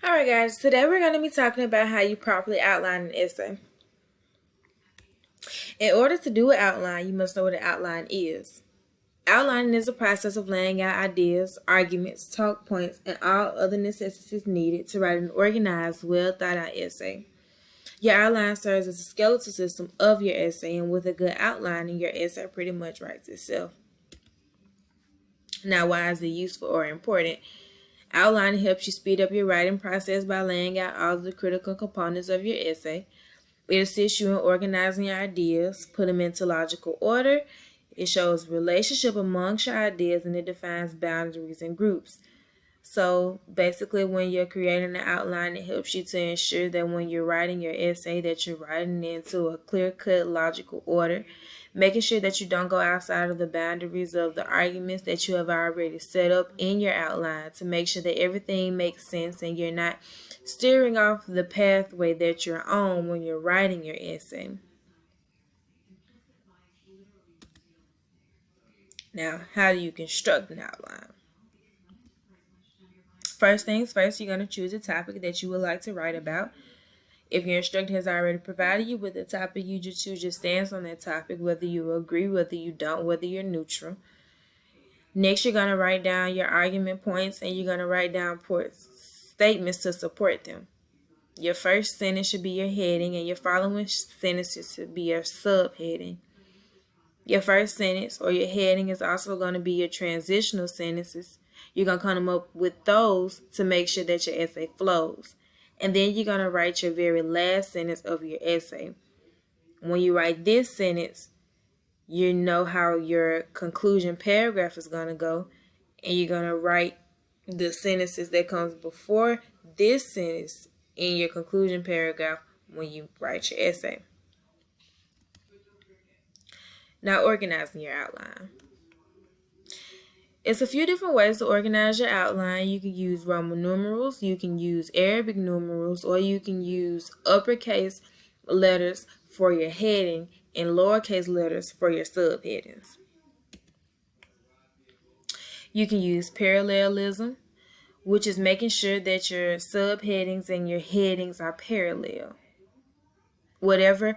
Alright guys, today we're going to be talking about how you properly outline an essay. In order to do an outline, you must know what an outline is. Outlining is a process of laying out ideas, arguments, talk points, and all other necessities needed to write an organized, well thought out essay. Your outline serves as a skeletal system of your essay, and with a good outlining, your essay pretty much writes itself. Now, why is it useful or important? Outlining helps you speed up your writing process by laying out all the critical components of your essay. It assists you in organizing your ideas, put them into logical order. It shows relationship amongst your ideas, and it defines boundaries and groups. So basically, when you're creating an outline, it helps you to ensure that when you're writing your essay, that you're writing into a clear-cut, logical order, making sure that you don't go outside of the boundaries of the arguments that you have already set up in your outline to make sure that everything makes sense and you're not steering off the pathway that you're on when you're writing your essay. Now, how do you construct an outline? First things first, you're going to choose a topic that you would like to write about. If your instructor has already provided you with a topic, you just choose your stance on that topic, whether you agree, whether you don't, whether you're neutral. Next, you're going to write down your argument points, and you're going to write down statements to support them. Your first sentence should be your heading, and your following sentences should be your subheading. Your first sentence or your heading is also going to be your transitional sentences. You're going to come up with those to make sure that your essay flows. And then you're going to write your very last sentence of your essay. When you write this sentence, you know how your conclusion paragraph is going to go. And you're going to write the sentences that comes before this sentence in your conclusion paragraph when you write your essay. Now, organizing your outline. It's a few different ways to organize your outline. You can use Roman numerals, you can use Arabic numerals, or you can use uppercase letters for your heading and lowercase letters for your subheadings. You can use parallelism, which is making sure that your subheadings and your headings are parallel. Whatever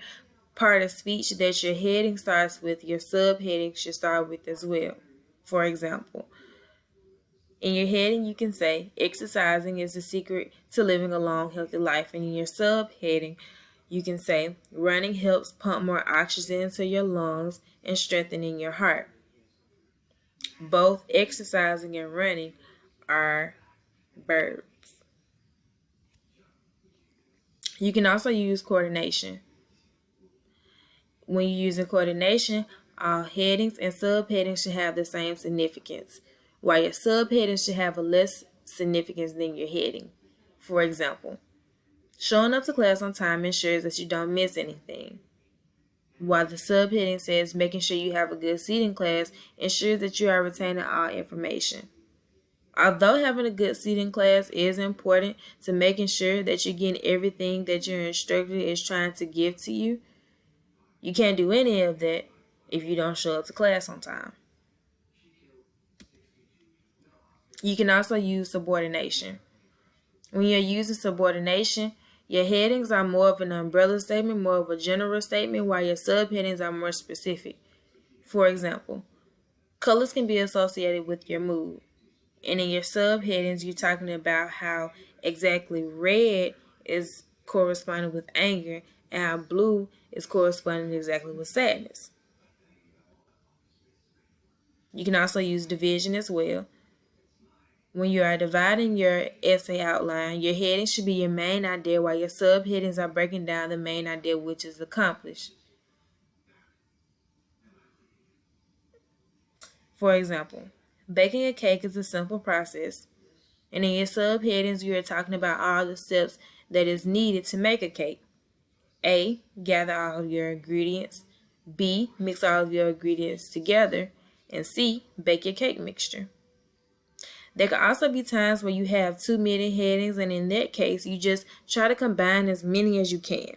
part of speech that your heading starts with, your subheading should start with as well. For example, in your heading, you can say, exercising is the secret to living a long, healthy life. And in your subheading, you can say, running helps pump more oxygen into your lungs and strengthening your heart. Both exercising and running are verbs. You can also use coordination. When you're using coordination, all headings and subheadings should have the same significance, while your subheadings should have a less significance than your heading. For example, showing up to class on time ensures that you don't miss anything, while the subheading says making sure you have a good seat in class ensures that you are retaining all information. Although having a good seat in class is important to making sure that you're getting everything that your instructor is trying to give to you, you can't do any of that if you don't show up to class on time. You can also use subordination. When you're using subordination, your headings are more of an umbrella statement, more of a general statement, while your subheadings are more specific. For example, colors can be associated with your mood. And in your subheadings, you're talking about how exactly red is corresponding with anger and how blue is corresponding exactly with sadness. You can also use division as well. When you are dividing your essay outline, your heading should be your main idea while your subheadings are breaking down the main idea, which is accomplished. For example, baking a cake is a simple process, and in your subheadings, you are talking about all the steps that is needed to make a cake. A, gather all of your ingredients. B, mix all of your ingredients together. And C, bake your cake mixture. There could also be times where you have too many headings, and in that case, you just try to combine as many as you can.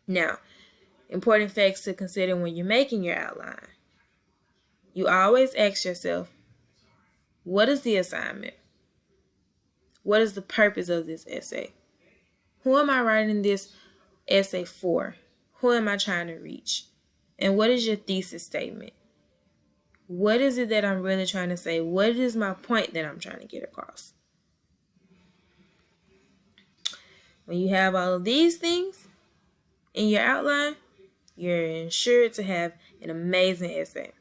Now, important facts to consider when you're making your outline. You always ask yourself, what is the assignment? What is the purpose of this essay? Who am I writing this essay for? Who am I trying to reach? And what is your thesis statement? What is it that I'm really trying to say? What is my point that I'm trying to get across? When you have all of these things in your outline, you're ensured to have an amazing essay.